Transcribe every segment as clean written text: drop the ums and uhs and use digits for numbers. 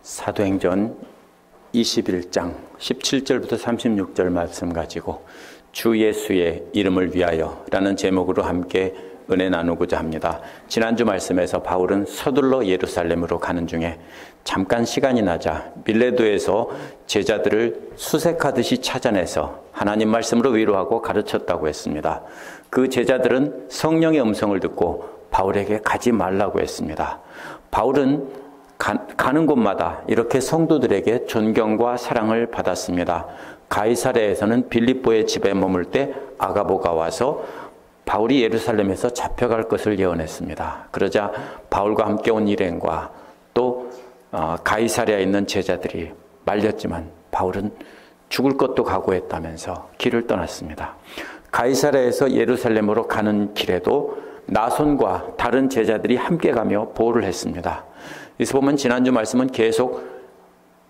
사도행전 21장 17절부터 36절 말씀 가지고 주 예수의 이름을 위하여 라는 제목으로 함께 은혜 나누고자 합니다. 지난주 말씀에서 바울은 서둘러 예루살렘으로 가는 중에 잠깐 시간이 나자 밀레도에서 제자들을 수색하듯이 찾아내서 하나님 말씀으로 위로하고 가르쳤다고 했습니다. 그 제자들은 성령의 음성을 듣고 바울에게 가지 말라고 했습니다. 바울은 가는 곳마다 이렇게 성도들에게 존경과 사랑을 받았습니다. 가이사랴에서는 빌립보의 집에 머물 때 아가보가 와서 바울이 예루살렘에서 잡혀갈 것을 예언했습니다. 그러자 바울과 함께 온 일행과 또 가이사랴에 있는 제자들이 말렸지만 바울은 죽을 것도 각오했다면서 길을 떠났습니다. 가이사랴에서 예루살렘으로 가는 길에도 나손과 다른 제자들이 함께 가며 보호를 했습니다. 여기서 보면 지난주 말씀은 계속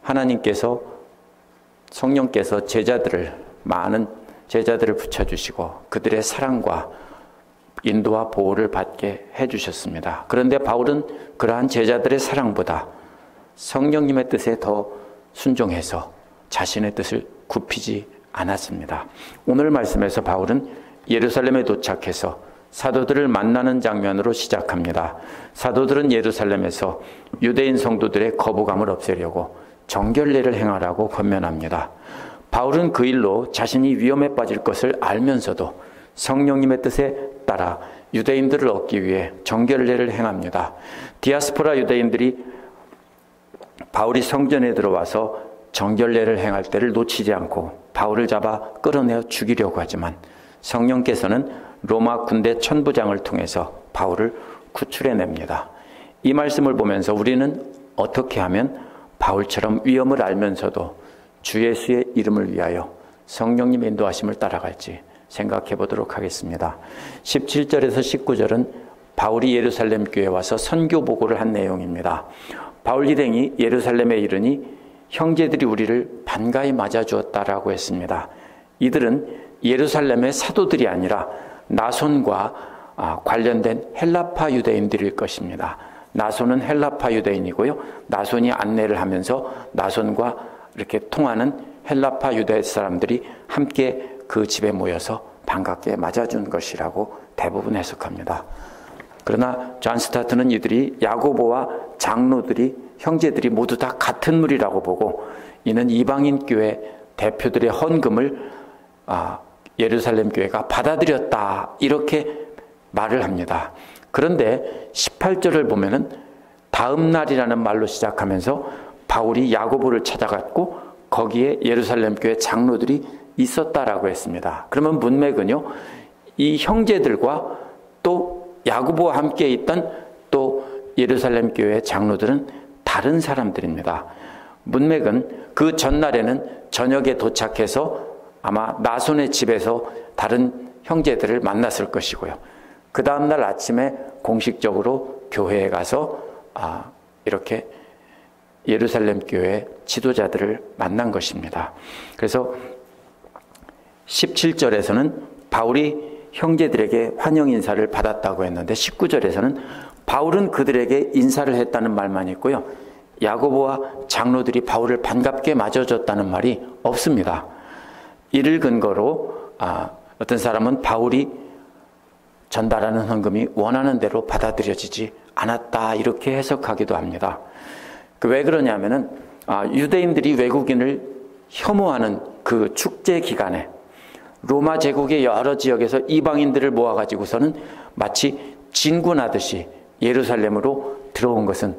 하나님께서 성령께서 많은 제자들을 붙여주시고 그들의 사랑과 인도와 보호를 받게 해주셨습니다. 그런데 바울은 그러한 제자들의 사랑보다 성령님의 뜻에 더 순종해서 자신의 뜻을 굽히지 않았습니다. 오늘 말씀에서 바울은 예루살렘에 도착해서 사도들을 만나는 장면으로 시작합니다. 사도들은 예루살렘에서 유대인 성도들의 거부감을 없애려고 정결례를 행하라고 권면합니다. 바울은 그 일로 자신이 위험에 빠질 것을 알면서도 성령님의 뜻에 따라 유대인들을 얻기 위해 정결례를 행합니다. 디아스포라 유대인들이 바울이 성전에 들어와서 정결례를 행할 때를 놓치지 않고 바울을 잡아 끌어내어 죽이려고 하지만 성령께서는 로마 군대 천부장을 통해서 바울을 구출해냅니다. 이 말씀을 보면서 우리는 어떻게 하면 바울처럼 위험을 알면서도 주 예수의 이름을 위하여 성령님의 인도하심을 따라갈지 생각해 보도록 하겠습니다. 17절에서 19절은 바울이 예루살렘 교회에 와서 선교 보고를 한 내용입니다. 바울 일행이 예루살렘에 이르니 형제들이 우리를 반가이 맞아주었다라고 했습니다. 이들은 예루살렘의 사도들이 아니라 나손과 관련된 헬라파 유대인들일 것입니다. 나손은 헬라파 유대인이고요. 나손이 안내를 하면서 나손과 이렇게 통하는 헬라파 유대 사람들이 함께 그 집에 모여서 반갑게 맞아준 것이라고 대부분 해석합니다. 그러나 존 스타트는 이들이 야고보와 장로들이 형제들이 모두 다 같은 무리라고 보고 이는 이방인 교회 대표들의 헌금을 예루살렘 교회가 받아들였다 이렇게 말을 합니다. 그런데 18절을 보면은 다음 날이라는 말로 시작하면서 바울이 야고보를 찾아갔고 거기에 예루살렘 교회 장로들이 있었다라고 했습니다. 그러면 문맥은요, 이 형제들과 또 야고보와 함께 있던 또 예루살렘 교회 장로들은 다른 사람들입니다. 문맥은 그 전날에는 저녁에 도착해서 아마 나손의 집에서 다른 형제들을 만났을 것이고요. 그 다음날 아침에 공식적으로 교회에 가서 이렇게 예루살렘 교회 지도자들을 만난 것입니다. 그래서 17절에서는 바울이 형제들에게 환영 인사를 받았다고 했는데 19절에서는 바울은 그들에게 인사를 했다는 말만 있고요. 야고보와 장로들이 바울을 반갑게 맞아줬다는 말이 없습니다. 이를 근거로 어떤 사람은 바울이 전달하는 헌금이 원하는 대로 받아들여지지 않았다 이렇게 해석하기도 합니다. 왜 그러냐면은 유대인들이 외국인을 혐오하는 그 축제 기간에 로마 제국의 여러 지역에서 이방인들을 모아가지고서는 마치 진군하듯이 예루살렘으로 들어온 것은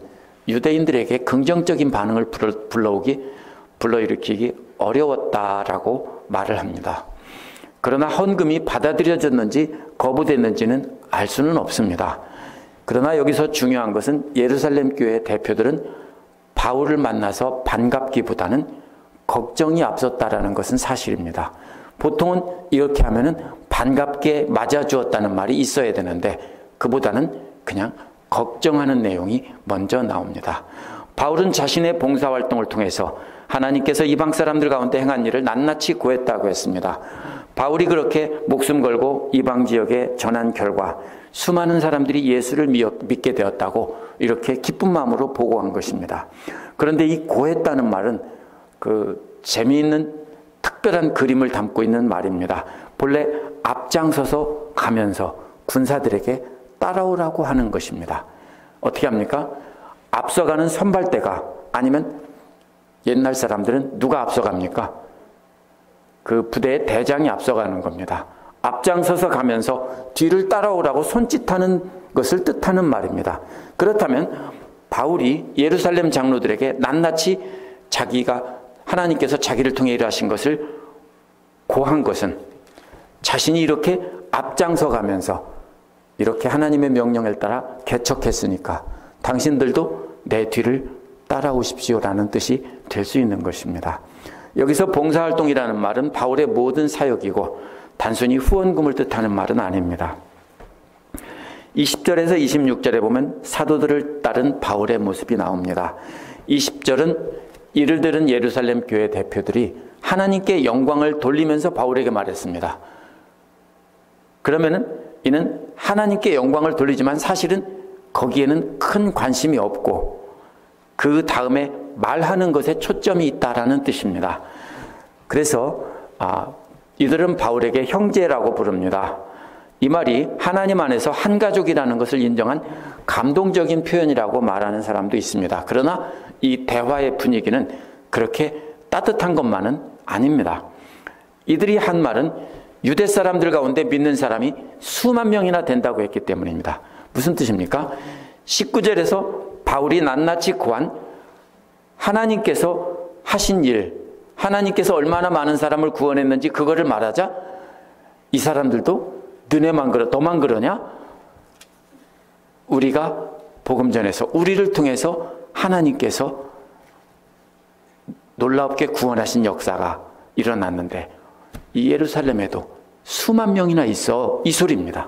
유대인들에게 긍정적인 반응을 불러일으키기 어려웠다라고 말을 합니다. 그러나 헌금이 받아들여졌는지 거부됐는지는 알 수는 없습니다. 그러나 여기서 중요한 것은 예루살렘 교회 대표들은 바울을 만나서 반갑기보다는 걱정이 앞섰다라는 것은 사실입니다. 보통은 이렇게 하면은 반갑게 맞아주었다는 말이 있어야 되는데 그보다는 그냥 걱정하는 내용이 먼저 나옵니다. 바울은 자신의 봉사활동을 통해서 하나님께서 이방 사람들 가운데 행한 일을 낱낱이 고했다고 했습니다. 바울이 그렇게 목숨 걸고 이방 지역에 전한 결과 수많은 사람들이 예수를 믿게 되었다고 이렇게 기쁜 마음으로 보고한 것입니다. 그런데 이 고했다는 말은 재미있는 특별한 그림을 담고 있는 말입니다. 본래 앞장서서 가면서 군사들에게 따라오라고 하는 것입니다. 어떻게 합니까? 앞서가는 선발대가, 아니면 옛날 사람들은 누가 앞서갑니까? 그 부대의 대장이 앞서가는 겁니다. 앞장서서 가면서 뒤를 따라오라고 손짓하는 것을 뜻하는 말입니다. 그렇다면 바울이 예루살렘 장로들에게 낱낱이 하나님께서 자기를 통해 일하신 것을 고한 것은, 자신이 이렇게 앞장서 가면서 이렇게 하나님의 명령을 따라 개척했으니까 당신들도 내 뒤를 따라오십시오라는 뜻이 될 수 있는 것입니다. 여기서 봉사활동이라는 말은 바울의 모든 사역이고 단순히 후원금을 뜻하는 말은 아닙니다. 20절에서 26절에 보면 사도들을 따른 바울의 모습이 나옵니다. 20절은 이를 들은 예루살렘 교회 대표들이 하나님께 영광을 돌리면서 바울에게 말했습니다. 그러면은 이는 하나님께 영광을 돌리지만 사실은 거기에는 큰 관심이 없고 그 다음에 말하는 것에 초점이 있다라는 뜻입니다. 그래서 이들은 바울에게 형제라고 부릅니다. 이 말이 하나님 안에서 한 가족이라는 것을 인정한 감동적인 표현이라고 말하는 사람도 있습니다. 그러나 이 대화의 분위기는 그렇게 따뜻한 것만은 아닙니다. 이들이 한 말은 유대 사람들 가운데 믿는 사람이 수만 명이나 된다고 했기 때문입니다. 무슨 뜻입니까? 19절에서 바울이 낱낱이 고한 하나님께서 하신 일, 하나님께서 얼마나 많은 사람을 구원했는지 그거를 말하자 이 사람들도 너네만 그러, 너만 그러냐? 우리가 복음 전해서 우리를 통해서 하나님께서 놀랍게 구원하신 역사가 일어났는데 이 예루살렘에도 수만 명이나 있어, 이 소리입니다.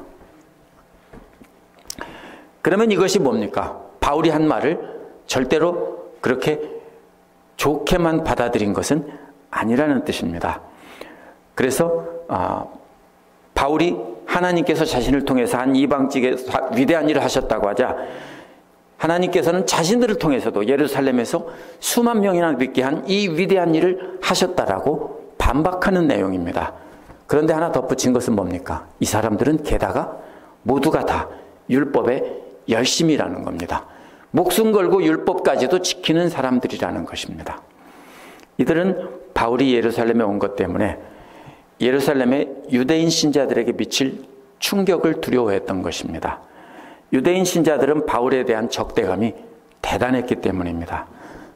그러면 이것이 뭡니까? 바울이 한 말을 절대로 그렇게 좋게만 받아들인 것은 아니라는 뜻입니다. 그래서 바울이 하나님께서 자신을 통해서 한 이방직에 위대한 일을 하셨다고 하자 하나님께서는 자신들을 통해서도 예루살렘에서 수만 명이나 믿게 한 이 위대한 일을 하셨다라고 반박하는 내용입니다. 그런데 하나 덧붙인 것은 뭡니까? 이 사람들은 게다가 모두가 다 율법의 열심이라는 겁니다. 목숨 걸고 율법까지도 지키는 사람들이라는 것입니다. 이들은 바울이 예루살렘에 온 것 때문에 예루살렘의 유대인 신자들에게 미칠 충격을 두려워했던 것입니다. 유대인 신자들은 바울에 대한 적대감이 대단했기 때문입니다.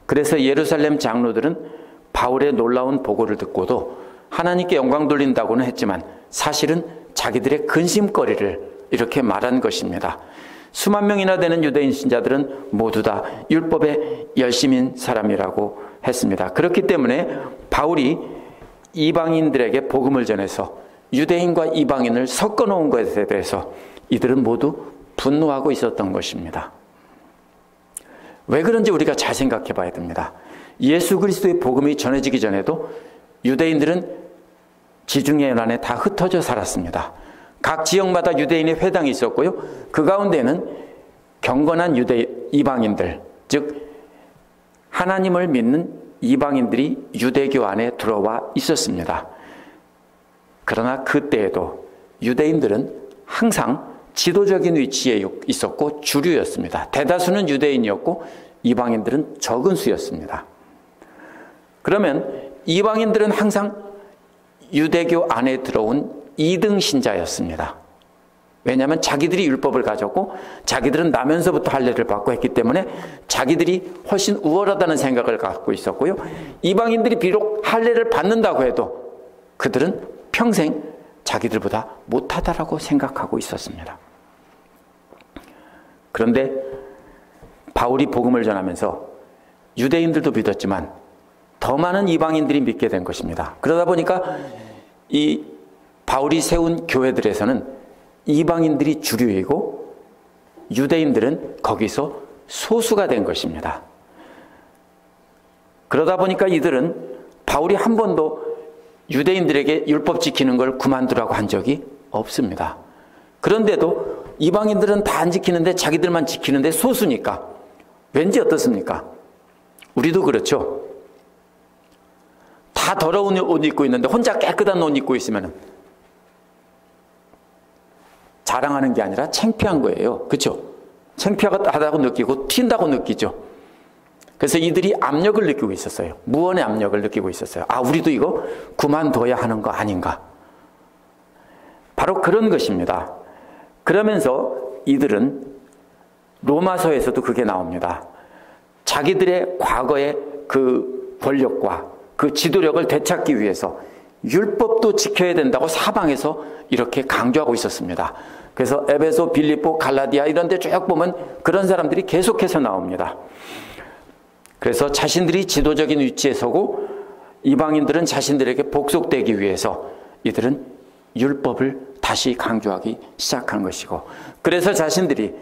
그래서 예루살렘 장로들은 바울의 놀라운 보고를 듣고도 하나님께 영광 돌린다고는 했지만 사실은 자기들의 근심거리를 이렇게 말한 것입니다. 수만 명이나 되는 유대인 신자들은 모두 다 율법의 열심인 사람이라고 했습니다. 그렇기 때문에 바울이 이방인들에게 복음을 전해서 유대인과 이방인을 섞어 놓은 것에 대해서 이들은 모두 분노하고 있었던 것입니다. 왜 그런지 우리가 잘 생각해 봐야 됩니다. 예수 그리스도의 복음이 전해지기 전에도 유대인들은 지중해 연안에 다 흩어져 살았습니다. 각 지역마다 유대인의 회당이 있었고요. 그 가운데는 경건한 이방인들, 즉 하나님을 믿는 이방인들이 유대교 안에 들어와 있었습니다. 그러나 그때에도 유대인들은 항상 지도적인 위치에 있었고 주류였습니다. 대다수는 유대인이었고 이방인들은 적은 수였습니다. 그러면 이방인들은 항상 유대교 안에 들어온 2등 신자였습니다. 왜냐하면 자기들이 율법을 가졌고 자기들은 나면서부터 할례를 받고 했기 때문에 자기들이 훨씬 우월하다는 생각을 갖고 있었고요. 이방인들이 비록 할례를 받는다고 해도 그들은 평생 자기들보다 못하다라고 생각하고 있었습니다. 그런데 바울이 복음을 전하면서 유대인들도 믿었지만 더 많은 이방인들이 믿게 된 것입니다. 그러다 보니까 이 바울이 세운 교회들에서는 이방인들이 주류이고 유대인들은 거기서 소수가 된 것입니다. 그러다 보니까 이들은 바울이 한 번도 유대인들에게 율법 지키는 걸 그만두라고 한 적이 없습니다. 그런데도 이방인들은 다 안 지키는데 자기들만 지키는데 소수니까 왠지 어떻습니까? 우리도 그렇죠. 다 더러운 옷 입고 있는데 혼자 깨끗한 옷 입고 있으면 자랑하는 게 아니라 창피한 거예요. 그렇죠? 창피하다고 느끼고 튄다고 느끼죠. 그래서 이들이 압력을 느끼고 있었어요. 무언의 압력을 느끼고 있었어요. 아, 우리도 이거 그만둬야 하는 거 아닌가. 바로 그런 것입니다. 그러면서 이들은 로마서에서도 그게 나옵니다. 자기들의 과거의 그 권력과 그 지도력을 되찾기 위해서 율법도 지켜야 된다고 사방에서 이렇게 강조하고 있었습니다. 그래서 에베소, 빌립보, 갈라디아 이런 데 쭉 보면 그런 사람들이 계속해서 나옵니다. 그래서 자신들이 지도적인 위치에 서고 이방인들은 자신들에게 복속되기 위해서 이들은 율법을 다시 강조하기 시작한 것이고, 그래서 자신들이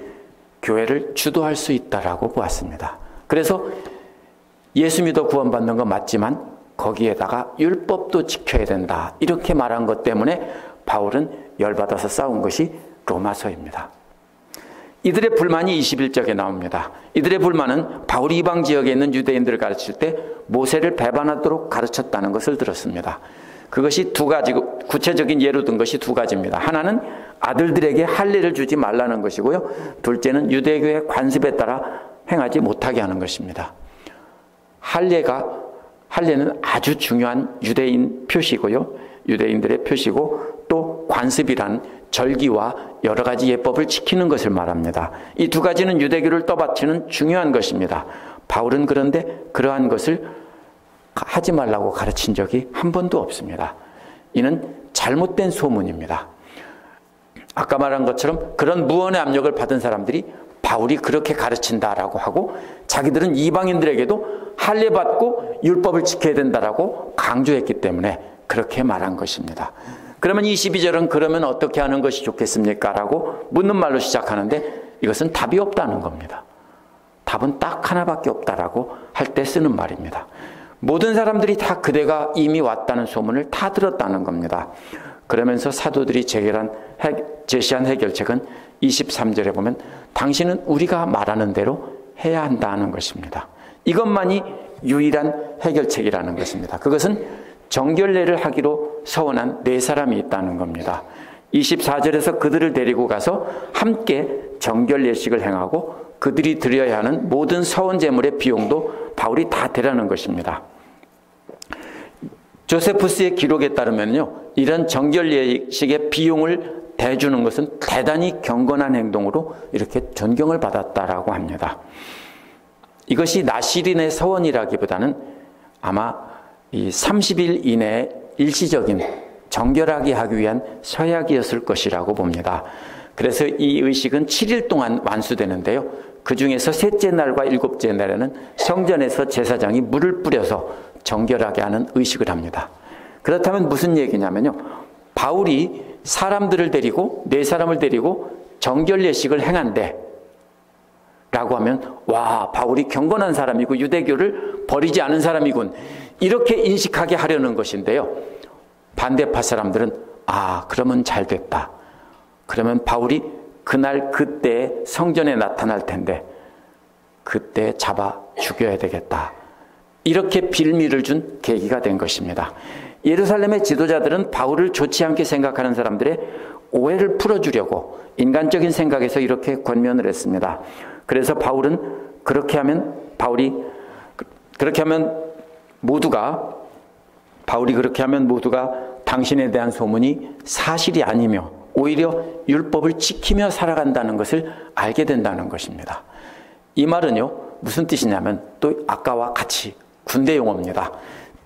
교회를 주도할 수 있다라고 보았습니다. 그래서 예수 믿어 구원받는 건 맞지만 거기에다가 율법도 지켜야 된다, 이렇게 말한 것 때문에 바울은 열받아서 싸운 것이 로마서입니다. 이들의 불만이 21절에 나옵니다. 이들의 불만은 바울이 이방 지역에 있는 유대인들을 가르칠 때 모세를 배반하도록 가르쳤다는 것을 들었습니다. 그것이 두 가지, 구체적인 예로 든 것이 두 가지입니다. 하나는 아들들에게 할례를 주지 말라는 것이고요. 둘째는 유대교의 관습에 따라 행하지 못하게 하는 것입니다. 할례는 아주 중요한 유대인 표시고요. 유대인들의 표시고, 또 관습이란 절기와 여러 가지 예법을 지키는 것을 말합니다. 이 두 가지는 유대교를 떠받치는 중요한 것입니다. 바울은 그런데 그러한 것을 하지 말라고 가르친 적이 한 번도 없습니다. 이는 잘못된 소문입니다. 아까 말한 것처럼 그런 무언의 압력을 받은 사람들이 바울이 그렇게 가르친다라고 하고, 자기들은 이방인들에게도 할례 받고 율법을 지켜야 된다라고 강조했기 때문에 그렇게 말한 것입니다. 그러면 22절은 그러면 어떻게 하는 것이 좋겠습니까? 라고 묻는 말로 시작하는데, 이것은 답이 없다는 겁니다. 답은 딱 하나밖에 없다라고 할 때 쓰는 말입니다. 모든 사람들이 다 그대가 이미 왔다는 소문을 다 들었다는 겁니다. 그러면서 사도들이 제시한 해결책은 23절에 보면 당신은 우리가 말하는 대로 해야 한다는 것입니다. 이것만이 유일한 해결책이라는 것입니다. 그것은 정결례를 하기로 서원한 네 사람이 있다는 겁니다. 24절에서 그들을 데리고 가서 함께 정결례식을 행하고 그들이 드려야 하는 모든 서원 제물의 비용도 바울이 다 대라는 것입니다. 조세푸스의 기록에 따르면요, 이런 정결례식의 비용을 대주는 것은 대단히 경건한 행동으로 이렇게 존경을 받았다라고 합니다. 이것이 나시린의 서원이라기보다는 아마 이 30일 이내에 일시적인 정결하게 하기 위한 서약이었을 것이라고 봅니다. 그래서 이 의식은 7일 동안 완수되는데요. 그 중에서 셋째 날과 일곱째 날에는 성전에서 제사장이 물을 뿌려서 정결하게 하는 의식을 합니다. 그렇다면 무슨 얘기냐면요, 바울이 사람들을 데리고, 네 사람을 데리고 정결례식을 행한대 라고 하면, 와, 바울이 경건한 사람이고 유대교를 버리지 않은 사람이군, 이렇게 인식하게 하려는 것인데요. 반대파 사람들은 아, 그러면 잘 됐다. 그러면 바울이 그날 그때 성전에 나타날 텐데 그때 잡아 죽여야 되겠다, 이렇게 빌미를 준 계기가 된 것입니다. 예루살렘의 지도자들은 바울을 좋지 않게 생각하는 사람들의 오해를 풀어주려고 인간적인 생각에서 이렇게 권면을 했습니다. 그래서 바울이 그렇게 하면 모두가 당신에 대한 소문이 사실이 아니며 오히려 율법을 지키며 살아간다는 것을 알게 된다는 것입니다. 이 말은요, 무슨 뜻이냐면 또 아까와 같이 군대 용어입니다.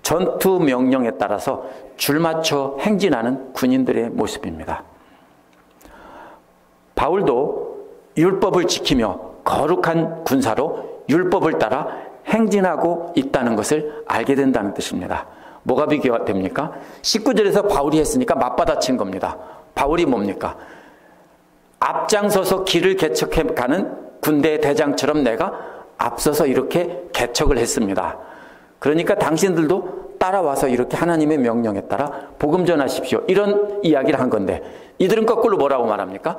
전투 명령에 따라서 줄 맞춰 행진하는 군인들의 모습입니다. 바울도 율법을 지키며 거룩한 군사로 율법을 따라 행진하고 있다는 것을 알게 된다는 뜻입니다. 뭐가 비교가 됩니까? 19절에서 바울이 했으니까 맞받아친 겁니다. 바울이 뭡니까? 앞장서서 길을 개척해가는 군대의 대장처럼 내가 앞서서 이렇게 개척을 했습니다. 그러니까 당신들도 따라와서 이렇게 하나님의 명령에 따라 복음 전하십시오, 이런 이야기를 한 건데, 이들은 거꾸로 뭐라고 말합니까?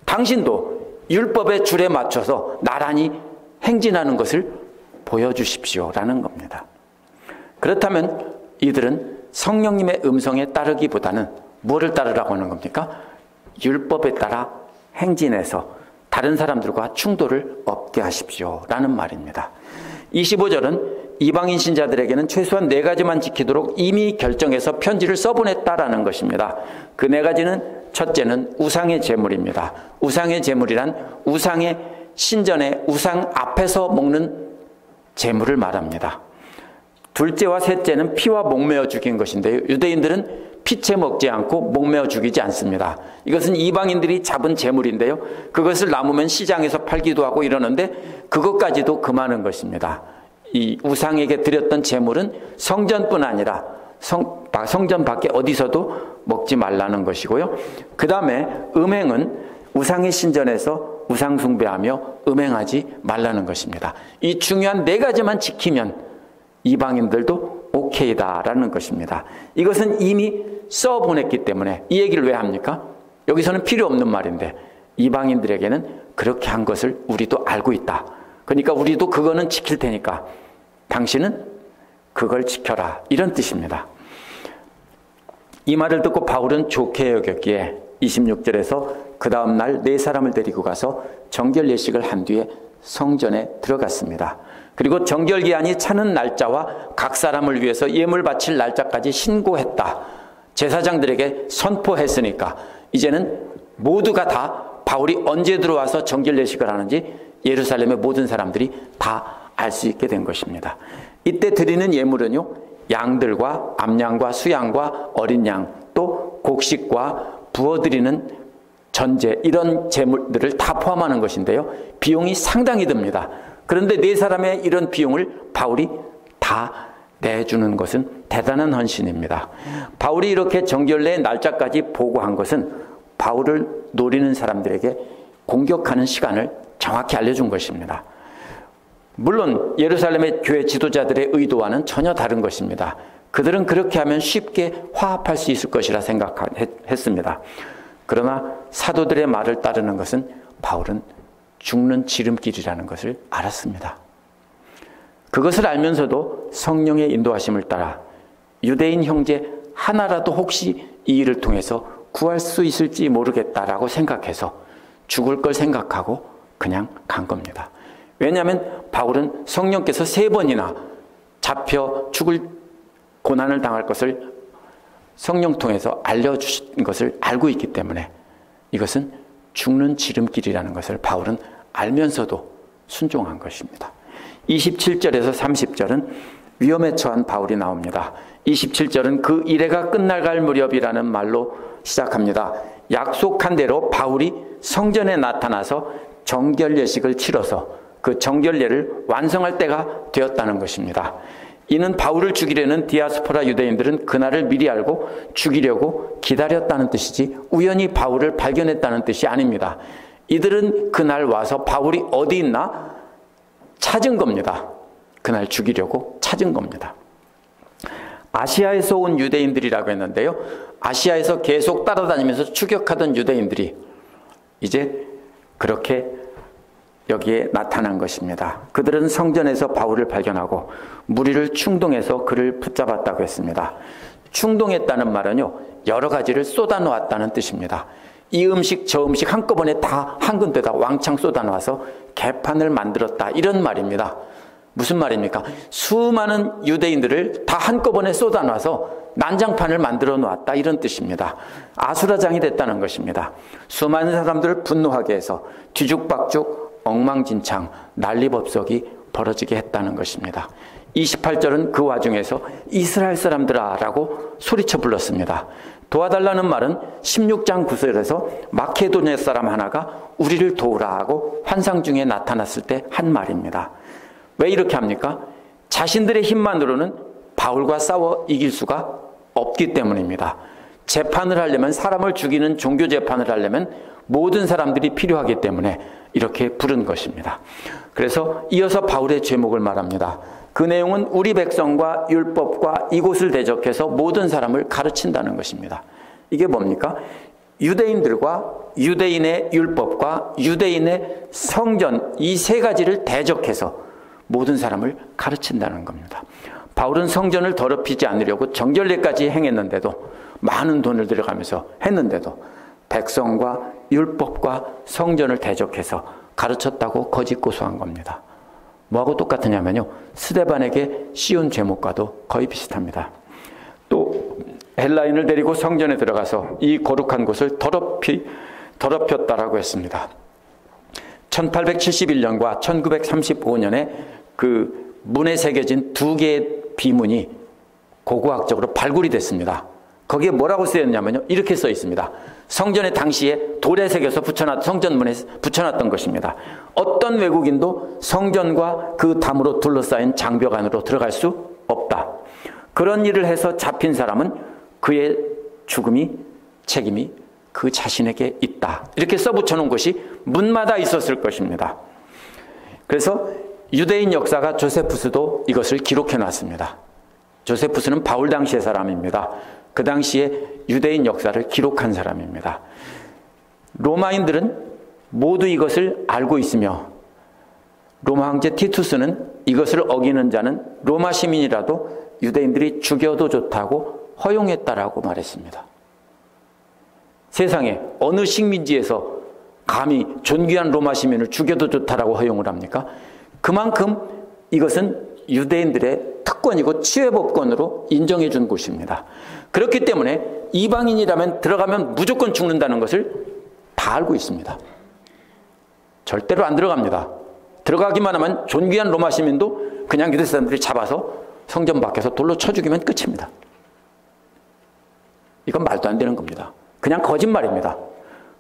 당신도 율법의 줄에 맞춰서 나란히 행진하는 것을 보여주십시오라는 겁니다. 그렇다면 이들은 성령님의 음성에 따르기보다는 뭐를 따르라고 하는 겁니까? 율법에 따라 행진해서 다른 사람들과 충돌을 없게 하십시오라는 말입니다. 25절은 이방인 신자들에게는 최소한 4가지만 지키도록 이미 결정해서 편지를 써보냈다라는 것입니다. 그 4가지는 첫째는 우상의 제물입니다. 우상의 제물이란 우상의 신전의 우상 앞에서 먹는 제물을 말합니다. 둘째와 셋째는 피와 목매어 죽인 것인데요. 유대인들은 피채 먹지 않고 목매어 죽이지 않습니다. 이것은 이방인들이 잡은 제물인데요. 그것을 남으면 시장에서 팔기도 하고 이러는데 그것까지도 금하는 것입니다. 이 우상에게 드렸던 제물은 성전뿐 아니라 성전 밖에 어디서도 먹지 말라는 것이고요. 그 다음에 음행은 우상의 신전에서 우상 숭배하며 음행하지 말라는 것입니다. 이 중요한 4가지만 지키면 이방인들도 오케이다라는 것입니다. 이것은 이미 써보냈기 때문에 이 얘기를 왜 합니까? 여기서는 필요 없는 말인데 이방인들에게는 그렇게 한 것을 우리도 알고 있다. 그러니까 우리도 그거는 지킬 테니까 당신은 그걸 지켜라, 이런 뜻입니다. 이 말을 듣고 바울은 좋게 여겼기에 26절에서 그 다음 날 4사람을 데리고 가서 정결 예식을 한 뒤에 성전에 들어갔습니다. 그리고 정결기한이 차는 날짜와 각 사람을 위해서 예물 바칠 날짜까지 신고했다. 제사장들에게 선포했으니까 이제는 모두가 다 바울이 언제 들어와서 정결 예식을 하는지 예루살렘의 모든 사람들이 다 알 수 있게 된 것입니다. 이때 드리는 예물은요, 양들과 암양과 수양과 어린 양, 또 곡식과 부어드리는 전제, 이런 제물들을 다 포함하는 것인데요. 비용이 상당히 듭니다. 그런데 4사람의 이런 비용을 바울이 다 내주는 것은 대단한 헌신입니다. 바울이 이렇게 정결례의 날짜까지 보고한 것은 바울을 노리는 사람들에게 공격하는 시간을 정확히 알려준 것입니다. 물론 예루살렘의 교회 지도자들의 의도와는 전혀 다른 것입니다. 그들은 그렇게 하면 쉽게 화합할 수 있을 것이라 생각했습니다. 그러나 사도들의 말을 따르는 것은 바울은 죽는 지름길이라는 것을 알았습니다. 그것을 알면서도 성령의 인도하심을 따라 유대인 형제 하나라도 혹시 이 일을 통해서 구할 수 있을지 모르겠다라고 생각해서 죽을 걸 생각하고 그냥 간 겁니다. 왜냐하면 바울은 성령께서 3번이나 잡혀 죽을 고난을 당할 것을 성령 통해서 알려주신 것을 알고 있기 때문에 이것은 죽는 지름길이라는 것을 바울은 알면서도 순종한 것입니다. 27절에서 30절은 위험에 처한 바울이 나옵니다. 27절은 그 이래가 끝나갈 무렵이라는 말로 시작합니다. 약속한 대로 바울이 성전에 나타나서 정결 예식을 치러서 그 정결례를 완성할 때가 되었다는 것입니다. 이는 바울을 죽이려는 디아스포라 유대인들은 그날을 미리 알고 죽이려고 기다렸다는 뜻이지 우연히 바울을 발견했다는 뜻이 아닙니다. 이들은 그날 와서 바울이 어디 있나 찾은 겁니다. 그날 죽이려고 찾은 겁니다. 아시아에서 온 유대인들이라고 했는데요. 아시아에서 계속 따라다니면서 추격하던 유대인들이 이제 그렇게 여기에 나타난 것입니다. 그들은 성전에서 바울을 발견하고 무리를 충동해서 그를 붙잡았다고 했습니다. 충동했다는 말은요, 여러 가지를 쏟아놓았다는 뜻입니다. 이 음식 저 음식 한꺼번에 다 한 군데다 왕창 쏟아놓아서 개판을 만들었다, 이런 말입니다. 무슨 말입니까? 수많은 유대인들을 다 한꺼번에 쏟아놔서 난장판을 만들어 놓았다, 이런 뜻입니다. 아수라장이 됐다는 것입니다. 수많은 사람들을 분노하게 해서 뒤죽박죽 엉망진창 난리법석이 벌어지게 했다는 것입니다. 28절은 그 와중에서 이스라엘 사람들아 라고 소리쳐 불렀습니다. 도와달라는 말은 16장 9절에서 마케도니아 사람 하나가 우리를 도우라 하고 환상 중에 나타났을 때 한 말입니다. 왜 이렇게 합니까? 자신들의 힘만으로는 바울과 싸워 이길 수가 없기 때문입니다. 재판을 하려면, 사람을 죽이는 종교 재판을 하려면 모든 사람들이 필요하기 때문에 이렇게 부른 것입니다. 그래서 이어서 바울의 제목을 말합니다. 그 내용은 우리 백성과 율법과 이곳을 대적해서 모든 사람을 가르친다는 것입니다. 이게 뭡니까? 유대인들과 유대인의 율법과 유대인의 성전, 이 3가지를 대적해서 모든 사람을 가르친다는 겁니다. 바울은 성전을 더럽히지 않으려고 정결례까지 행했는데도, 많은 돈을 들여가면서 했는데도 백성과 율법과 성전을 대적해서 가르쳤다고 거짓 고소한 겁니다. 뭐하고 똑같으냐면요, 스데반에게 씌운 죄목과도 거의 비슷합니다. 또 헬라인을 데리고 성전에 들어가서 이 거룩한 곳을 더럽혔다라고 했습니다. 1871년과 1935년에 그 문에 새겨진 2개의 비문이 고고학적으로 발굴이 됐습니다. 거기에 뭐라고 쓰였냐면요, 이렇게 써 있습니다. 성전에 당시에 돌에 새겨서 성전문에 붙여놨던 것입니다. 어떤 외국인도 성전과 그 담으로 둘러싸인 장벽 안으로 들어갈 수 없다. 그런 일을 해서 잡힌 사람은 그의 책임이 그 자신에게 있다. 이렇게 써붙여놓은 것이 문마다 있었을 것입니다. 그래서 유대인 역사가 조세푸스도 이것을 기록해놨습니다. 조세푸스는 바울 당시의 사람입니다. 그 당시에 유대인 역사를 기록한 사람입니다. 로마인들은 모두 이것을 알고 있으며 로마 황제 티투스는 이것을 어기는 자는 로마 시민이라도 유대인들이 죽여도 좋다고 허용했다라고 말했습니다. 세상에 어느 식민지에서 감히 존귀한 로마 시민을 죽여도 좋다라고 허용을 합니까? 그만큼 이것은 유대인들의 특권이고 치외법권으로 인정해 준 곳입니다. 그렇기 때문에 이방인이라면 들어가면 무조건 죽는다는 것을 다 알고 있습니다. 절대로 안 들어갑니다. 들어가기만 하면 존귀한 로마 시민도 그냥 유대 사람들이 잡아서 성전 밖에서 돌로 쳐 죽이면 끝입니다. 이건 말도 안 되는 겁니다. 그냥 거짓말입니다.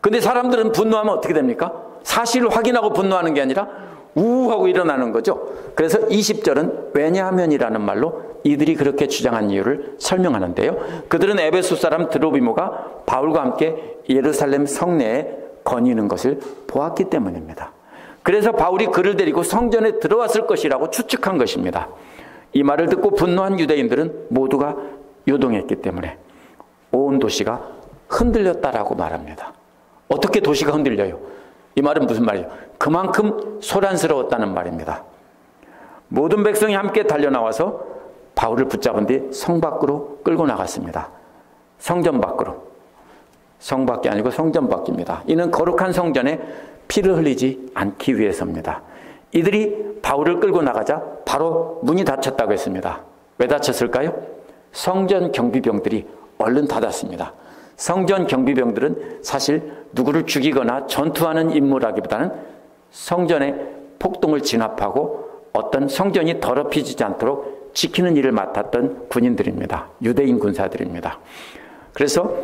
근데 사람들은 분노하면 어떻게 됩니까? 사실을 확인하고 분노하는 게 아니라 우하고 일어나는 거죠. 그래서 20절은 왜냐하면이라는 말로 이들이 그렇게 주장한 이유를 설명하는데요. 그들은 에베소 사람 드로비모가 바울과 함께 예루살렘 성내에 거니는 것을 보았기 때문입니다. 그래서 바울이 그를 데리고 성전에 들어왔을 것이라고 추측한 것입니다. 이 말을 듣고 분노한 유대인들은 모두가 요동했기 때문에 온 도시가 흔들렸다라고 말합니다. 어떻게 도시가 흔들려요? 이 말은 무슨 말이에요? 그만큼 소란스러웠다는 말입니다. 모든 백성이 함께 달려나와서 바울을 붙잡은 뒤 성 밖으로 끌고 나갔습니다. 성전 밖으로. 성 밖이 아니고 성전 밖입니다. 이는 거룩한 성전에 피를 흘리지 않기 위해서입니다. 이들이 바울을 끌고 나가자 바로 문이 닫혔다고 했습니다. 왜 닫혔을까요? 성전 경비병들이 얼른 닫았습니다. 성전 경비병들은 사실 누구를 죽이거나 전투하는 임무라기보다는 성전에 폭동을 진압하고 어떤 성전이 더럽혀지지 않도록 지키는 일을 맡았던 군인들입니다. 유대인 군사들입니다. 그래서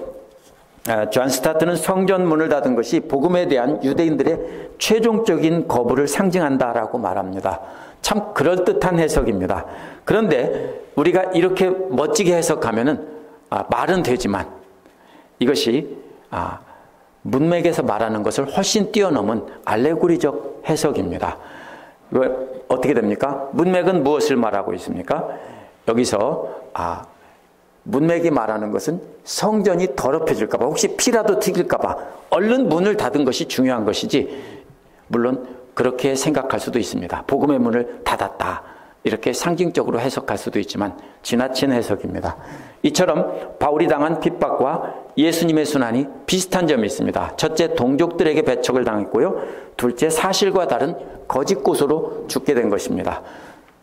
존 스타트는 성전 문을 닫은 것이 복음에 대한 유대인들의 최종적인 거부를 상징한다라고 말합니다. 참 그럴듯한 해석입니다. 그런데 우리가 이렇게 멋지게 해석하면은 말은 되지만 이것이 문맥에서 말하는 것을 훨씬 뛰어넘은 알레고리적 해석입니다. 어떻게 됩니까? 문맥은 무엇을 말하고 있습니까? 여기서 문맥이 말하는 것은 성전이 더럽혀질까 봐, 혹시 피라도 튀길까 봐 얼른 문을 닫은 것이 중요한 것이지, 물론 그렇게 생각할 수도 있습니다. 복음의 문을 닫았다, 이렇게 상징적으로 해석할 수도 있지만 지나친 해석입니다. 이처럼 바울이 당한 핍박과 예수님의 순환이 비슷한 점이 있습니다. 첫째, 동족들에게 배척을 당했고요. 둘째, 사실과 다른 거짓 고소로 죽게 된 것입니다.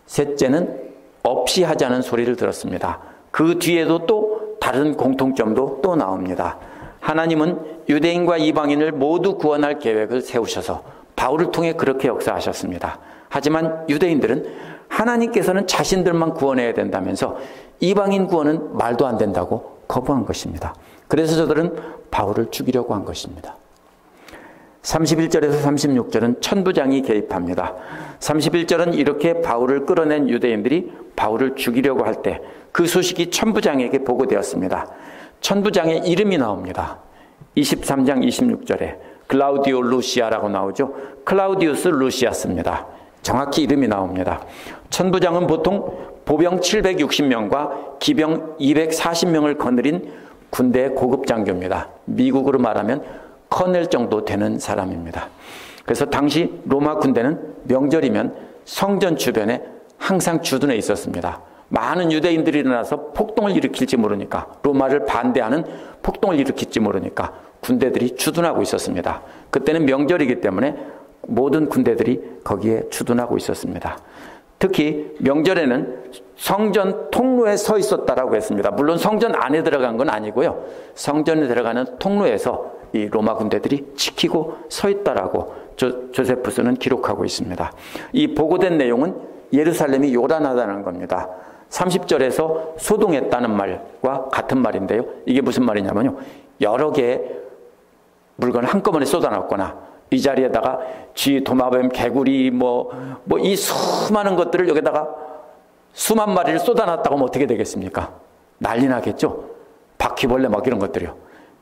셋째는 없이 하자는 소리를 들었습니다. 그 뒤에도 또 다른 공통점도 또 나옵니다. 하나님은 유대인과 이방인을 모두 구원할 계획을 세우셔서 바울을 통해 그렇게 역사하셨습니다. 하지만 유대인들은 하나님께서는 자신들만 구원해야 된다면서 이방인 구원은 말도 안 된다고 거부한 것입니다. 그래서 저들은 바울을 죽이려고 한 것입니다. 31절에서 36절은 천부장이 개입합니다. 31절은 이렇게 바울을 끌어낸 유대인들이 바울을 죽이려고 할 때 그 소식이 천부장에게 보고되었습니다. 천부장의 이름이 나옵니다. 23장 26절에 클라우디오 루시아라고 나오죠. 클라우디우스 루시아스입니다. 정확히 이름이 나옵니다. 천부장은 보통 보병 760명과 기병 240명을 거느린 군대의 고급 장교입니다. 미국으로 말하면 커넬 정도 되는 사람입니다. 그래서 당시 로마 군대는 명절이면 성전 주변에 항상 주둔해 있었습니다. 많은 유대인들이 일어나서 폭동을 일으킬지 모르니까, 로마를 반대하는 폭동을 일으킬지 모르니까 군대들이 주둔하고 있었습니다. 그때는 명절이기 때문에 모든 군대들이 거기에 주둔하고 있었습니다. 특히 명절에는 성전 통로에 서 있었다라고 했습니다. 물론 성전 안에 들어간 건 아니고요. 성전에 들어가는 통로에서 이 로마 군대들이 지키고 서 있다라고 조세푸스는 기록하고 있습니다. 이 보고된 내용은 예루살렘이 요란하다는 겁니다. 30절에서 소동했다는 말과 같은 말인데요. 이게 무슨 말이냐면요, 여러 개의 물건을 한꺼번에 쏟아놨거나 이 자리에다가 쥐, 도마뱀, 개구리 이 수많은 것들을 여기다가 수만 마리를 쏟아놨다고 하면 어떻게 되겠습니까? 난리 나겠죠? 바퀴벌레 막 이런 것들이요.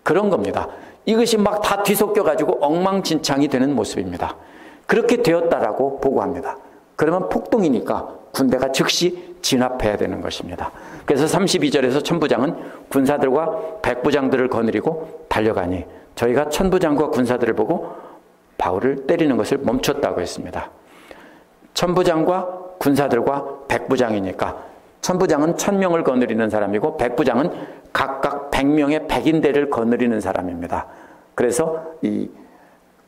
그런 겁니다. 이것이 막 다 뒤섞여가지고 엉망진창이 되는 모습입니다. 그렇게 되었다라고 보고합니다. 그러면 폭동이니까 군대가 즉시 진압해야 되는 것입니다. 그래서 32절에서 천부장은 군사들과 백부장들을 거느리고 달려가니 저희가 천부장과 군사들을 보고 바울을 때리는 것을 멈췄다고 했습니다. 천부장과 군사들과 백부장이니까 천부장은 1000명을 거느리는 사람이고 백부장은 각각 100명의 백인대를 거느리는 사람입니다. 그래서 이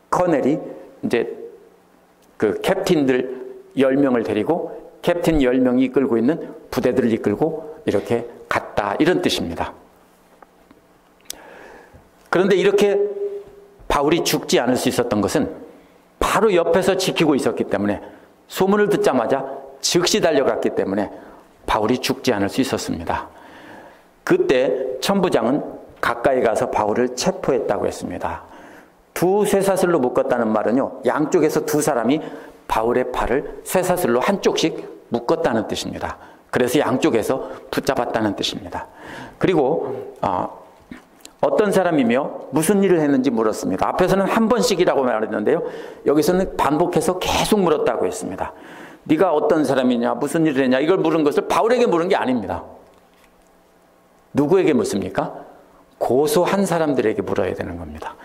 커넬이 이제 그 캡틴들 10명을 데리고 캡틴 10명이 이끌고 있는 부대들을 이끌고 이렇게 갔다, 이런 뜻입니다. 그런데 이렇게 바울이 죽지 않을 수 있었던 것은 바로 옆에서 지키고 있었기 때문에, 소문을 듣자마자 즉시 달려갔기 때문에 바울이 죽지 않을 수 있었습니다. 그때 천부장은 가까이 가서 바울을 체포했다고 했습니다. 두 쇠사슬로 묶었다는 말은요, 양쪽에서 두 사람이 바울의 팔을 쇠사슬로 한쪽씩 묶었다는 뜻입니다. 그래서 양쪽에서 붙잡았다는 뜻입니다. 그리고 어떤 사람이며 무슨 일을 했는지 물었습니다. 앞에서는 한 번씩이라고 말했는데요, 여기서는 반복해서 계속 물었다고 했습니다. 네가 어떤 사람이냐, 무슨 일을 했냐, 이걸 물은 것을 바울에게 물은 게 아닙니다. 누구에게 묻습니까? 고소한 사람들에게 물어야 되는 겁니다.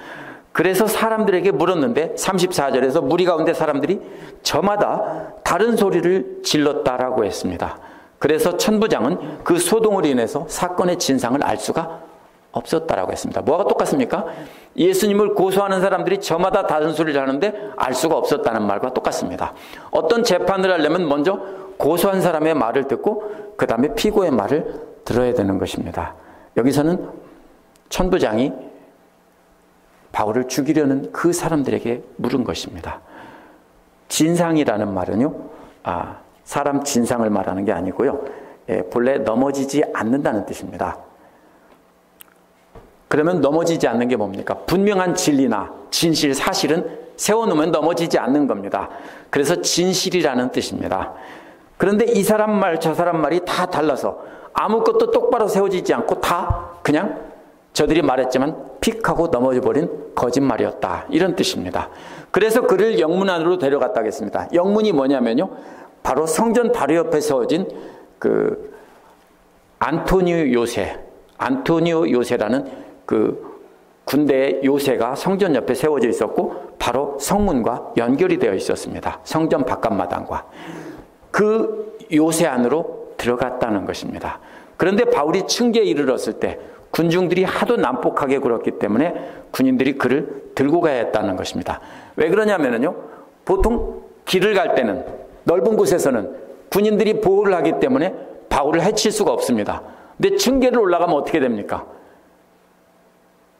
그래서 사람들에게 물었는데 34절에서 무리 가운데 사람들이 저마다 다른 소리를 질렀다라고 했습니다. 그래서 천부장은 그 소동으로 인해서 사건의 진상을 알 수가 없었다라고 했습니다. 뭐가 똑같습니까? 예수님을 고소하는 사람들이 저마다 다른 소리를 하는데 알 수가 없었다는 말과 똑같습니다. 어떤 재판을 하려면 먼저 고소한 사람의 말을 듣고 그 다음에 피고의 말을 들어야 되는 것입니다. 여기서는 천부장이 바울을 죽이려는 그 사람들에게 물은 것입니다. 진상이라는 말은요, 사람 진상을 말하는 게 아니고요, 본래 넘어지지 않는다는 뜻입니다. 그러면 넘어지지 않는 게 뭡니까? 분명한 진리나 진실, 사실은 세워놓으면 넘어지지 않는 겁니다. 그래서 진실이라는 뜻입니다. 그런데 이 사람 말, 저 사람 말이 다 달라서 아무것도 똑바로 세워지지 않고 다 그냥 저들이 말했지만 픽 하고 넘어져 버린 거짓말이었다, 이런 뜻입니다. 그래서 그를 영문 안으로 데려갔다 하겠습니다. 영문이 뭐냐면요, 바로 성전 바로 옆에 세워진 그 안토니오 요새라는 그 군대의 요새가 성전 옆에 세워져 있었고 바로 성문과 연결이 되어 있었습니다. 성전 바깥마당과. 그 요새 안으로 들어갔다는 것입니다. 그런데 바울이 층계에 이르렀을 때 군중들이 하도 난폭하게 굴었기 때문에 군인들이 그를 들고 가야 했다는 것입니다. 왜 그러냐면요, 보통 길을 갈 때는 넓은 곳에서는 군인들이 보호를 하기 때문에 바울을 해칠 수가 없습니다. 근데 층계를 올라가면 어떻게 됩니까?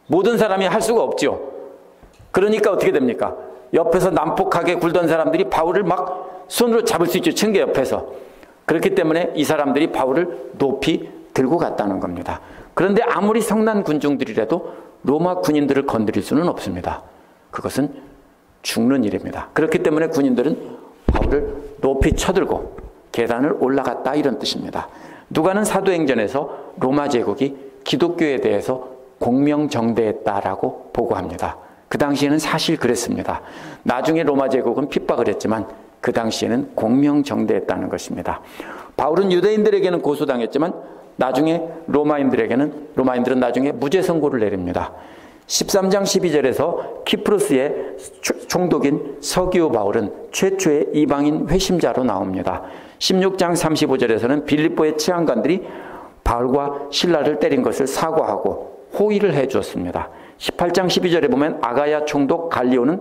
모든 사람이 할 수가 없죠. 그러니까 어떻게 됩니까? 옆에서 난폭하게 굴던 사람들이 바울을 막 손으로 잡을 수 있죠, 층계 옆에서. 그렇기 때문에 이 사람들이 바울을 높이 들고 갔다는 겁니다. 그런데 아무리 성난 군중들이라도 로마 군인들을 건드릴 수는 없습니다. 그것은 죽는 일입니다. 그렇기 때문에 군인들은 바울을 높이 쳐들고 계단을 올라갔다, 이런 뜻입니다. 누가는 사도행전에서 로마 제국이 기독교에 대해서 공명정대했다라고 보고합니다. 그 당시에는 사실 그랬습니다. 나중에 로마 제국은 핍박을 했지만 그 당시에는 공명정대했다는 것입니다. 바울은 유대인들에게는 고소당했지만 나중에 로마인들은 나중에 무죄 선고를 내립니다. 13장 12절에서 키프로스의 총독인 서기오 바울은 최초의 이방인 회심자로 나옵니다. 16장 35절에서는 빌립보의 치안관들이 바울과 실라를 때린 것을 사과하고 호의를 해 주었습니다. 18장 12절에 보면 아가야 총독 갈리오는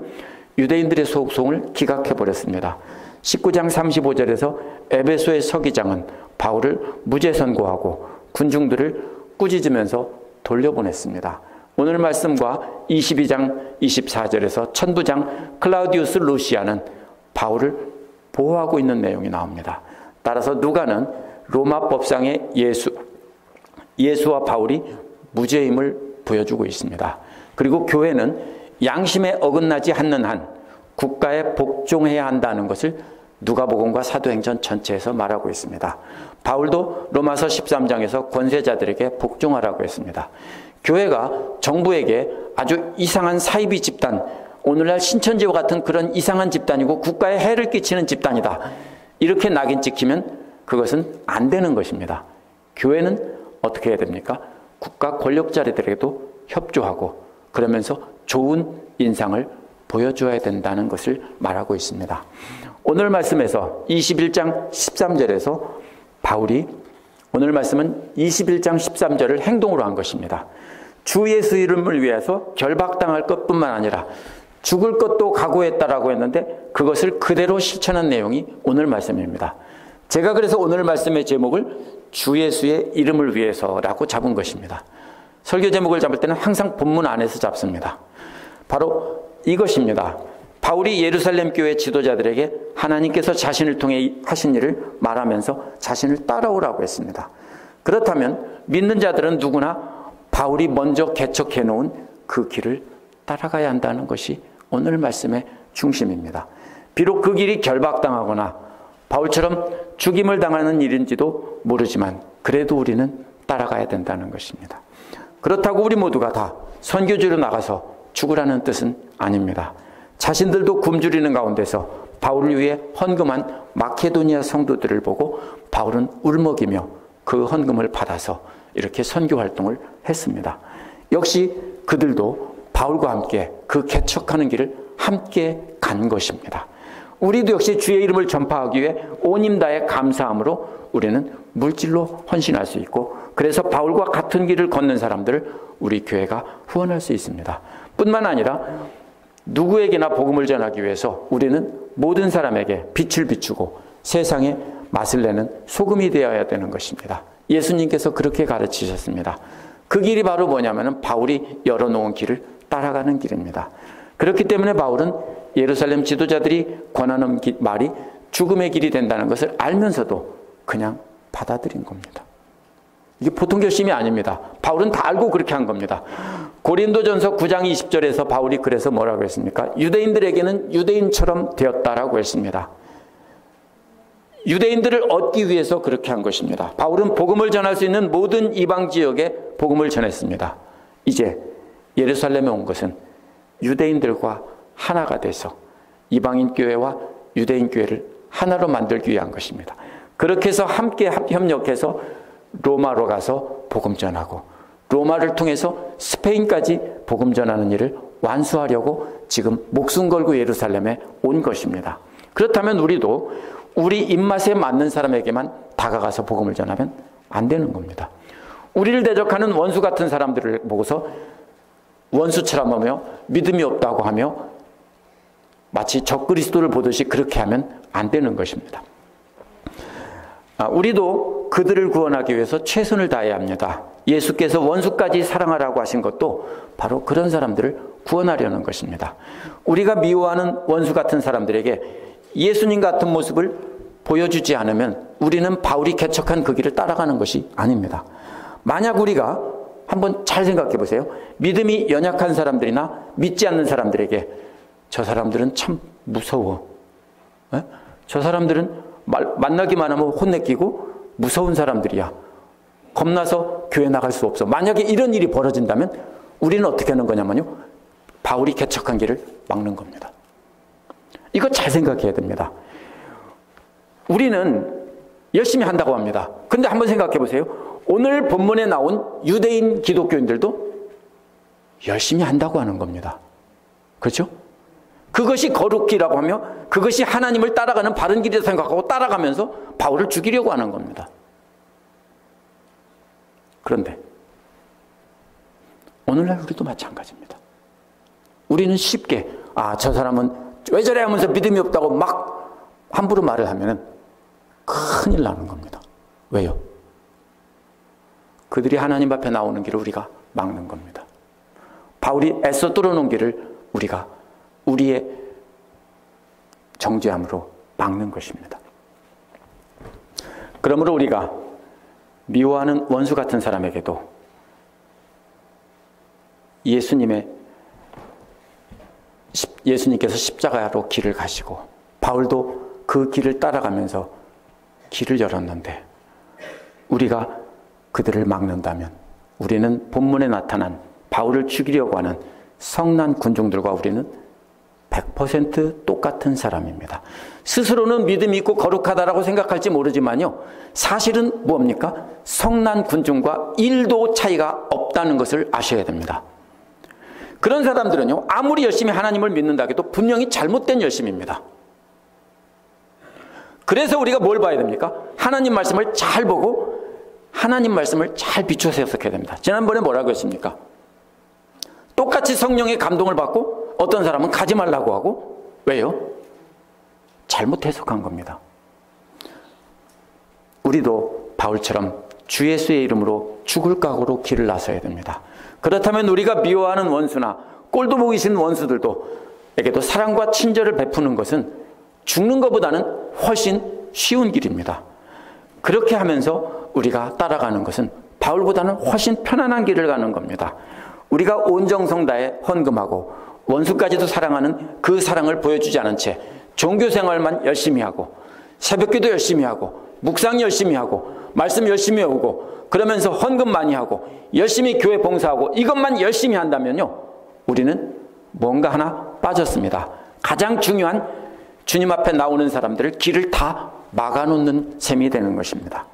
유대인들의 소송을 기각해 버렸습니다. 19장 35절에서 에베소의 서기장은 바울을 무죄 선고하고 군중들을 꾸짖으면서 돌려보냈습니다. 오늘 말씀과 22장 24절에서 천부장 클라우디우스 루시아는 바울을 보호하고 있는 내용이 나옵니다. 따라서 누가는 로마 법상에 예수와 바울이 무죄임을 보여주고 있습니다. 그리고 교회는 양심에 어긋나지 않는 한 국가에 복종해야 한다는 것을 누가복음과 사도행전 전체에서 말하고 있습니다. 바울도 로마서 13장에서 권세자들에게 복종하라고 했습니다. 교회가 정부에게 아주 이상한 사이비 집단, 오늘날 신천지와 같은 그런 이상한 집단이고 국가에 해를 끼치는 집단이다, 이렇게 낙인 찍히면 그것은 안 되는 것입니다. 교회는 어떻게 해야 됩니까? 국가 권력자들에게도 협조하고 그러면서 좋은 인상을 보여줘야 된다는 것을 말하고 있습니다. 오늘 말씀에서 21장 13절에서 바울이, 오늘 말씀은 21장 13절을 행동으로 한 것입니다. 주 예수 이름을 위해서 결박당할 것뿐만 아니라 죽을 것도 각오했다라고 했는데 그것을 그대로 실천한 내용이 오늘 말씀입니다. 제가 그래서 오늘 말씀의 제목을 주 예수의 이름을 위해서라고 잡은 것입니다. 설교 제목을 잡을 때는 항상 본문 안에서 잡습니다. 바로 이것입니다. 바울이 예루살렘 교회 지도자들에게 하나님께서 자신을 통해 하신 일을 말하면서 자신을 따라오라고 했습니다. 그렇다면 믿는 자들은 누구나 바울이 먼저 개척해 놓은 그 길을 따라가야 한다는 것이 오늘 말씀의 중심입니다. 비록 그 길이 결박당하거나 바울처럼 죽임을 당하는 일인지도 모르지만 그래도 우리는 따라가야 된다는 것입니다. 그렇다고 우리 모두가 다 선교지로 나가서 죽으라는 뜻은 아닙니다. 자신들도 굶주리는 가운데서 바울을 위해 헌금한 마케도니아 성도들을 보고 바울은 울먹이며 그 헌금을 받아서 이렇게 선교 활동을 했습니다. 역시 그들도 바울과 함께 그 개척하는 길을 함께 간 것입니다. 우리도 역시 주의 이름을 전파하기 위해 온 힘 다해 감사함으로 우리는 물질로 헌신할 수 있고, 그래서 바울과 같은 길을 걷는 사람들을 우리 교회가 후원할 수 있습니다. 뿐만 아니라 누구에게나 복음을 전하기 위해서 우리는 모든 사람에게 빛을 비추고 세상에 맛을 내는 소금이 되어야 되는 것입니다. 예수님께서 그렇게 가르치셨습니다. 그 길이 바로 뭐냐면 바울이 열어놓은 길을 따라가는 길입니다. 그렇기 때문에 바울은 예루살렘 지도자들이 권하는 말이 죽음의 길이 된다는 것을 알면서도 그냥 받아들인 겁니다. 이게 보통 결심이 아닙니다. 바울은 다 알고 그렇게 한 겁니다. 고린도전서 9장 20절에서 바울이 그래서 뭐라고 했습니까? 유대인들에게는 유대인처럼 되었다라고 했습니다. 유대인들을 얻기 위해서 그렇게 한 것입니다. 바울은 복음을 전할 수 있는 모든 이방 지역에 복음을 전했습니다. 이제 예루살렘에 온 것은 유대인들과 하나가 돼서 이방인 교회와 유대인 교회를 하나로 만들기 위한 것입니다. 그렇게 해서 함께 협력해서 로마로 가서 복음 전하고 로마를 통해서 스페인까지 복음 전하는 일을 완수하려고 지금 목숨 걸고 예루살렘에 온 것입니다. 그렇다면 우리도 우리 입맛에 맞는 사람에게만 다가가서 복음을 전하면 안 되는 겁니다. 우리를 대적하는 원수 같은 사람들을 보고서 원수처럼 하며 믿음이 없다고 하며 마치 적그리스도를 보듯이 그렇게 하면 안 되는 것입니다. 우리도 그들을 구원하기 위해서 최선을 다해야 합니다. 예수께서 원수까지 사랑하라고 하신 것도 바로 그런 사람들을 구원하려는 것입니다. 우리가 미워하는 원수 같은 사람들에게 예수님 같은 모습을 보여주지 않으면 우리는 바울이 개척한 그 길을 따라가는 것이 아닙니다. 만약 우리가 한번 잘 생각해 보세요. 믿음이 연약한 사람들이나 믿지 않는 사람들에게 저 사람들은 참 무서워, 저 사람들은 만나기만 하면 혼내키고 무서운 사람들이야, 겁나서 교회 나갈 수 없어, 만약에 이런 일이 벌어진다면 우리는 어떻게 하는 거냐면요, 바울이 개척한 길을 막는 겁니다. 이거 잘 생각해야 됩니다. 우리는 열심히 한다고 합니다. 근데 한번 생각해 보세요. 오늘 본문에 나온 유대인 기독교인들도 열심히 한다고 하는 겁니다. 그렇죠? 그것이 거룩이라고 하며 그것이 하나님을 따라가는 바른 길이라고 생각하고 따라가면서 바울을 죽이려고 하는 겁니다. 그런데 오늘날 우리도 마찬가지입니다. 우리는 쉽게 저 사람은 왜 저래 하면서 믿음이 없다고 막 함부로 말을 하면 큰일 나는 겁니다. 왜요? 그들이 하나님 앞에 나오는 길을 우리가 막는 겁니다. 바울이 애써 뚫어놓은 길을 우리가 우리의 정죄함으로 막는 것입니다. 그러므로 우리가 미워하는 원수 같은 사람에게도 예수님께서 십자가로 길을 가시고 바울도 그 길을 따라가면서 길을 열었는데 우리가 그들을 막는다면 우리는 본문에 나타난 바울을 죽이려고 하는 성난 군중들과 우리는 100% 똑같은 사람입니다. 스스로는 믿음이 있고 거룩하다라고 생각할지 모르지만요, 사실은 뭡니까? 성난 군중과 1도 차이가 없다는 것을 아셔야 됩니다. 그런 사람들은요, 아무리 열심히 하나님을 믿는다 해도 분명히 잘못된 열심입니다. 그래서 우리가 뭘 봐야 됩니까? 하나님 말씀을 잘 보고 하나님 말씀을 잘 비춰서 해석해야 됩니다. 지난번에 뭐라고 했습니까? 똑같이 성령의 감동을 받고 어떤 사람은 가지 말라고 하고, 왜요? 잘못 해석한 겁니다. 우리도 바울처럼 주 예수의 이름으로 죽을 각오로 길을 나서야 됩니다. 그렇다면 우리가 미워하는 원수나 꼴도 보기 싫은 원수들에게도 사랑과 친절을 베푸는 것은 죽는 것보다는 훨씬 쉬운 길입니다. 그렇게 하면서 우리가 따라가는 것은 바울보다는 훨씬 편안한 길을 가는 겁니다. 우리가 온 정성 다해 헌금하고 원수까지도 사랑하는 그 사랑을 보여주지 않은 채 종교생활만 열심히 하고 새벽기도 열심히 하고 묵상 열심히 하고 말씀 열심히 외우고 그러면서 헌금 많이 하고 열심히 교회 봉사하고 이것만 열심히 한다면요, 우리는 뭔가 하나 빠졌습니다. 가장 중요한 주님 앞에 나오는 사람들을 길을 다 막아놓는 셈이 되는 것입니다.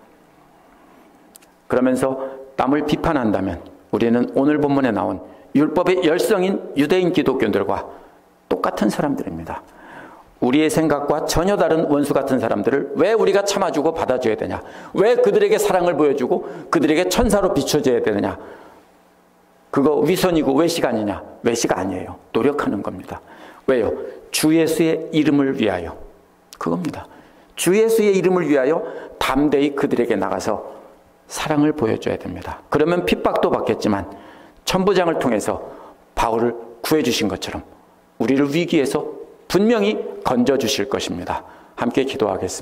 그러면서 남을 비판한다면 우리는 오늘 본문에 나온 율법의 열성인 유대인 기독교인들과 똑같은 사람들입니다. 우리의 생각과 전혀 다른 원수 같은 사람들을 왜 우리가 참아주고 받아줘야 되냐? 왜 그들에게 사랑을 보여주고 그들에게 천사로 비춰줘야 되느냐? 그거 위선이고 외식 아니냐? 외식 아니에요. 노력하는 겁니다. 왜요? 주 예수의 이름을 위하여. 그겁니다. 주 예수의 이름을 위하여 담대히 그들에게 나가서 사랑을 보여줘야 됩니다. 그러면 핍박도 받겠지만 천부장을 통해서 바울을 구해주신 것처럼 우리를 위기에서 분명히 건져주실 것입니다. 함께 기도하겠습니다.